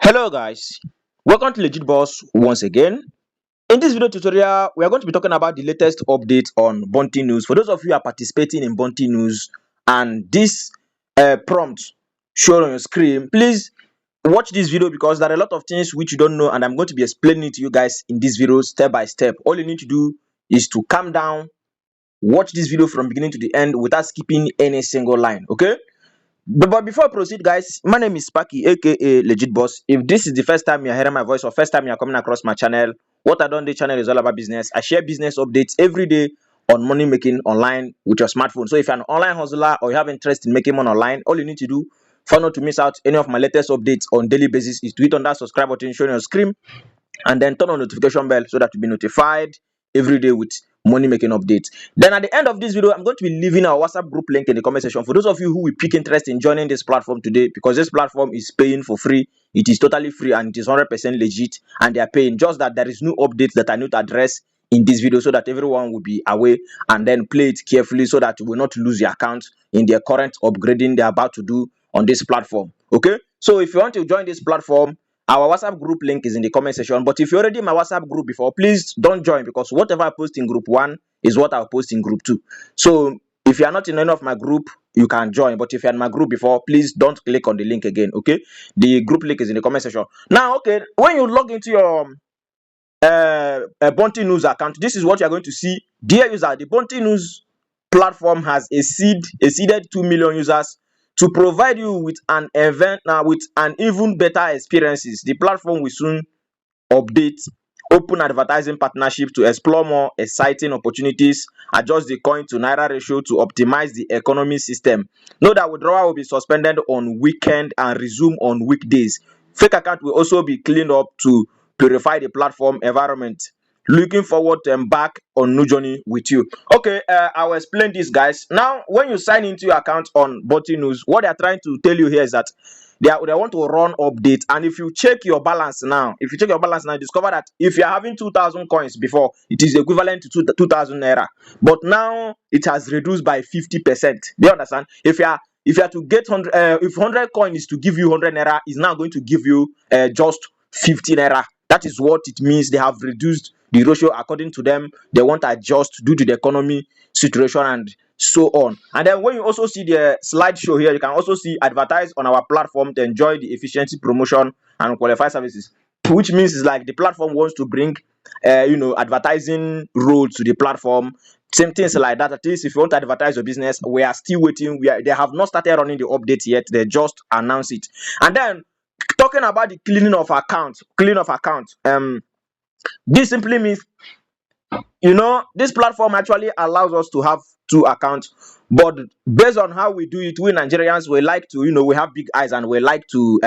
Hello guys, welcome to Legit Boss once again. In this video tutorial, we are going to be talking about the latest update on Bounty News. For those of you who are participating in Bounty News and this prompt shown on your screen, please watch this video because there are a lot of things which you don't know and I'm going to be explaining it to you guys in this video step by step. All you need to do is to calm down, watch this video from beginning to the end without skipping any single line, okay? But before I proceed, guys, my name is Sparky, aka Legit Boss. If this is the first time you're hearing my voice or first time you're coming across my channel, what I do on the channel is all about business. I share business updates every day on money making online with your smartphone. So if you're an online hustler or you have interest in making money online, all you need to do for not to miss out any of my latest updates on daily basis is to hit on that subscribe button showing your screen and then turn on notification bell so that you'll be notified every day with money making updates. Then at the end of this video, I'm going to be leaving our WhatsApp group link in the comment section for those of you who will pick interest in joining this platform today, because this platform is paying for free. It is totally free and it is 100% legit, and they are paying. Just that there is no updates that I need to address in this video so that everyone will be aware, and then play it carefully so that you will not lose your account in the current upgrading they're about to do on this platform. Okay, so if you want to join this platform, our WhatsApp group link is in the comment section. But if you're already in my WhatsApp group before, please don't join, because whatever I post in group 1 is what I'll post in group 2. So if you are not in any of my group, you can join. But if you're in my group before, please don't click on the link again. Okay, the group link is in the comment section. Now, okay, when you log into your Bounty News account, this is what you're going to see. Dear user, the Bounty News platform has exceeded 2 million users. To provide you with an even better experiences, the platform will soon update, open advertising partnership to explore more exciting opportunities, adjust the coin to naira ratio to optimize the economy system. Note that withdrawal will be suspended on weekend and resume on weekdays. Fake account will also be cleaned up to purify the platform environment. Looking forward to embark on new journey with you. Okay, I'll explain this, guys. Now, when you sign into your account on Bounty News, what they're trying to tell you here is that they want to run updates. And if you check your balance now, you discover that if you're having 2,000 coins before, it is equivalent to 2,000 naira. But now it has reduced by 50%. Do you understand? If you are to get 100, if 100 coin is to give you 100 naira, is now going to give you just 50 naira. That is what it means. They have reduced the ratio according to them. They want to adjust due to the economy situation and so on. And then when you also see the slideshow here, you can also see advertise on our platform to enjoy the efficiency, promotion and qualified services, which means it's like the platform wants to bring advertising role to the platform. Same things like that. At least if you want to advertise your business, we are still waiting. They have not started running the update yet. They just announced it. And then talking about the cleaning of account, this simply means, this platform actually allows us to have 2 accounts, but based on how we do it, we Nigerians, we like to, we have big eyes and we like to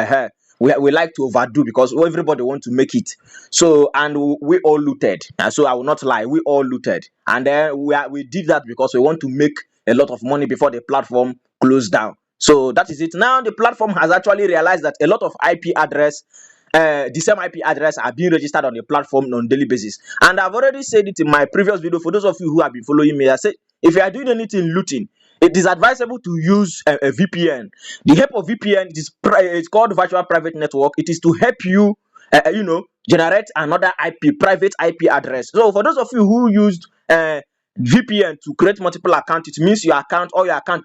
we like to overdo, because everybody want to make it. So, and we all looted. And so I will not lie, we all looted, and then we did that because we want to make a lot of money before the platform closed down. So that is it. Now the platform has actually realized that a lot of IP address, the same IP address, are being registered on the platform on daily basis. And I've already said it in my previous video. For those of you who have been following me, I said if you are doing anything looting, it is advisable to use a VPN. The help of VPN, it's called virtual private network. It is to help you, generate another private IP address. So for those of you who used VPN to create multiple accounts, it means your account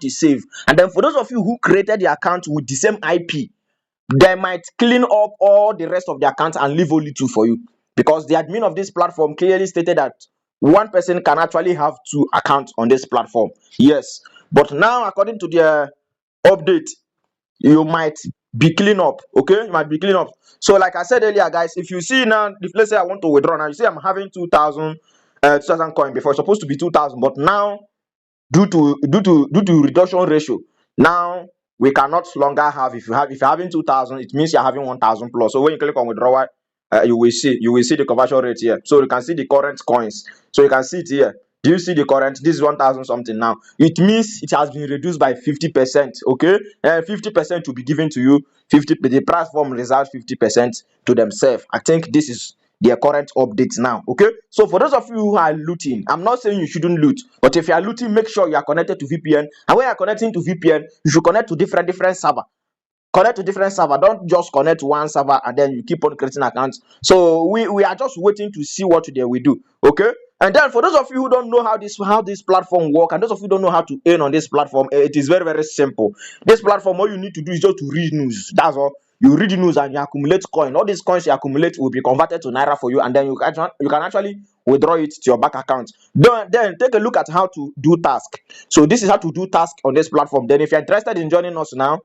is safe. And then for those of you who created the account with the same IP, they might clean up all the rest of the accounts and leave only 2 for you, because the admin of this platform clearly stated that one person can actually have 2 accounts on this platform. Yes, but now according to the update, you might be clean up. Okay, you might be clean up. So like I said earlier, guys, if you see now, if let's say I want to withdraw now, you see I'm having 2,000 coin before. It's supposed to be 2,000, but now due to reduction ratio, now we cannot longer have. If you're having 2,000, it means you're having 1,000 plus. So when you click on withdrawal, you will see the conversion rate here. So you can see the current coins. So you can see it here. Do you see the current? This is 1,000 something now. It means it has been reduced by 50%. Okay, 50% to be given to you. The platform reserves 50% to themselves. I think this is their current updates now. Okay, so for those of you who are looting, I'm not saying you shouldn't loot, but if you are looting, make sure you are connected to VPN. And when you are connecting to VPN, you should connect to different server. Connect to different server. Don't just connect to one server and then you keep on creating accounts. So we are just waiting to see what they will do. Okay. And then for those of you who don't know how this platform work, and those of you who don't know how to earn on this platform, it is very, very simple. This platform, all you need to do is just to read news. That's all. You read the news and you accumulate coin. All these coins you accumulate will be converted to naira for you, and then you can actually withdraw it to your bank account. Then take a look at how to do task. So this is how to do task on this platform. Then if you're interested in joining us now,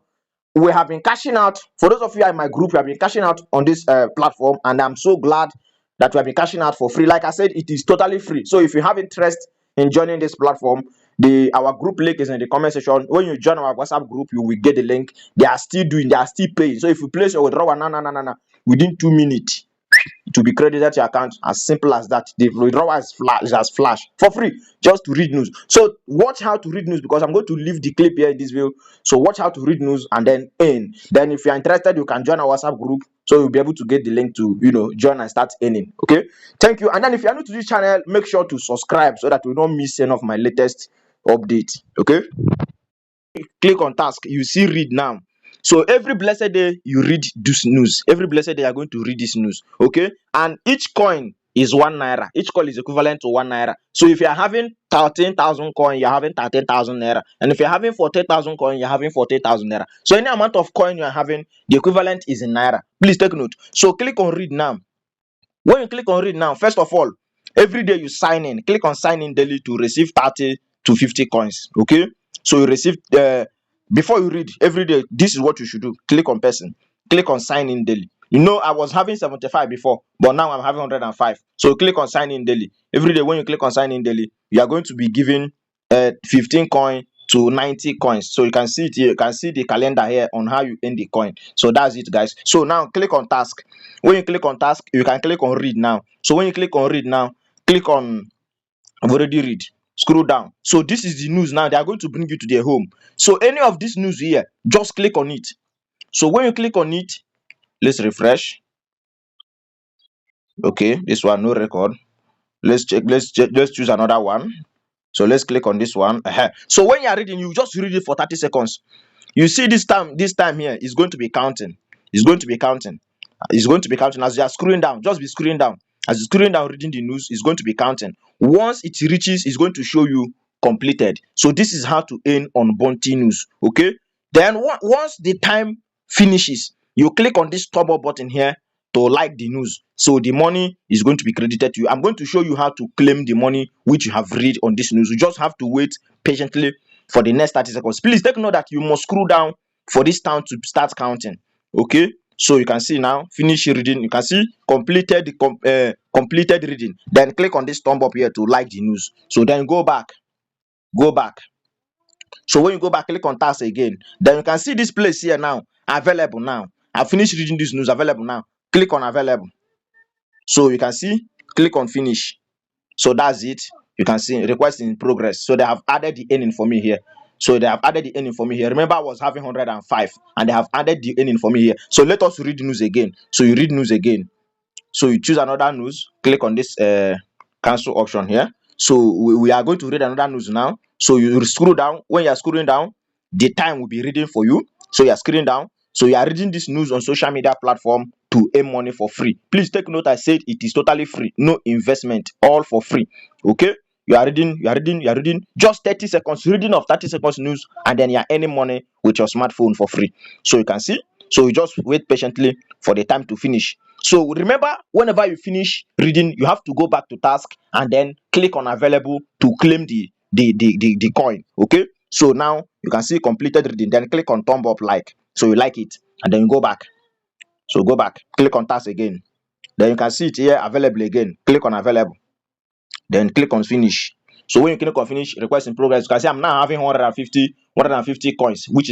we have been cashing out. For those of you in my group, we have been cashing out on this platform, and I'm so glad that we have been cashing out for free. Like I said, it is totally free. So if you have interest in joining this platform, our group link is in the comment section. When you join our WhatsApp group, you will get the link. They are still paying. So if you place your withdrawal within 2 minutes, to be credited to your account. As simple as that. The withdrawal is flash for free, just to read news. So watch how to read news, because I'm going to leave the clip here in this video. So watch how to read news and then earn. Then if you're interested, you can join our WhatsApp group, so you'll be able to get the link to join and start earning. Okay, thank you. And then if you're new to this channel, make sure to subscribe so that you don't miss any of my latest updates. Okay, click on task, you see read now. So every blessed day you read this news. Every blessed day you are going to read this news. Okay, and each coin is 1 naira. Each coin is equivalent to 1 naira. So if you are having 13,000 coin, you're having 13,000 naira. And if you're having 40,000 coin, you're having 40,000 naira. So any amount of coin you are having, the equivalent is in naira. Please take note. So click on read now. When you click on read now, first of all, every day you sign in. Click on sign in daily to receive 30 to 50 coins. Okay, so you receive before you read every day. This is what you should do. Click on person, click on sign in daily. I was having 75 before, but now I'm having 105. So click on sign in daily. Every day when you click on sign in daily, you are going to be given 15 coin to 90 coins. So you can see it here. You can see the calendar here on how you earn the coin. So that's it, guys. So now click on task. When you click on task, you can click on read now. So when you click on read now, click on I've already read. Scroll down. So this is the news now. They are going to bring you to their home. So any of this news here, just click on it. So when you click on it, let's refresh. Okay, this one no record. Let's check. Let's choose another one. So let's click on this one. So when you are reading, you just read it for 30 seconds. You see this time here is going to be counting. It's going to be counting. It's going to be counting as you are scrolling down. Just be scrolling down. As you're scrolling down reading the news, it's going to be counting. Once it reaches, it's going to show you completed. So this is how to earn on Bounty News. Okay. Then once the time finishes, you click on this top up button here to like the news. So the money is going to be credited to you. I'm going to show you how to claim the money which you have read on this news. You just have to wait patiently for the next 30 seconds. Please take note that you must scroll down for this time to start counting. Okay, so you can see now finish reading. You can see completed completed reading. Then click on this thumb up here to like the news. So then go back. So when you go back, click on task again. Then you can see this place here now available now. I finished reading this news, available now. Click on available. So you can see, click on finish. So that's it. You can see request in progress. So they have added the earning for me here. So they have added the earning for me here. Remember, I was having 105 and they have added the earning for me here. So let us read news again. So you read news again. So you choose another news. Click on this cancel option here. So we are going to read another news now. So you scroll down. When you are scrolling down, the time will be reading for you. So you are scrolling down. So you are reading this news on social media platform to earn money for free. Please take note, I said it is totally free, no investment, all for free. Okay, you are reading just 30 seconds reading of 30 seconds news, and then you are earning money with your smartphone for free. So you can see. So you just wait patiently for the time to finish. So remember, whenever you finish reading, you have to go back to task and then click on available to claim the coin. Okay, so now you can see completed reading. Then click on thumb up like. So you like it, and then you go back. So go back, click on task again. Then you can see it here available again. Click on available. Then click on finish. So when you click on finish, request in progress, you can see I'm now having 150 coins, which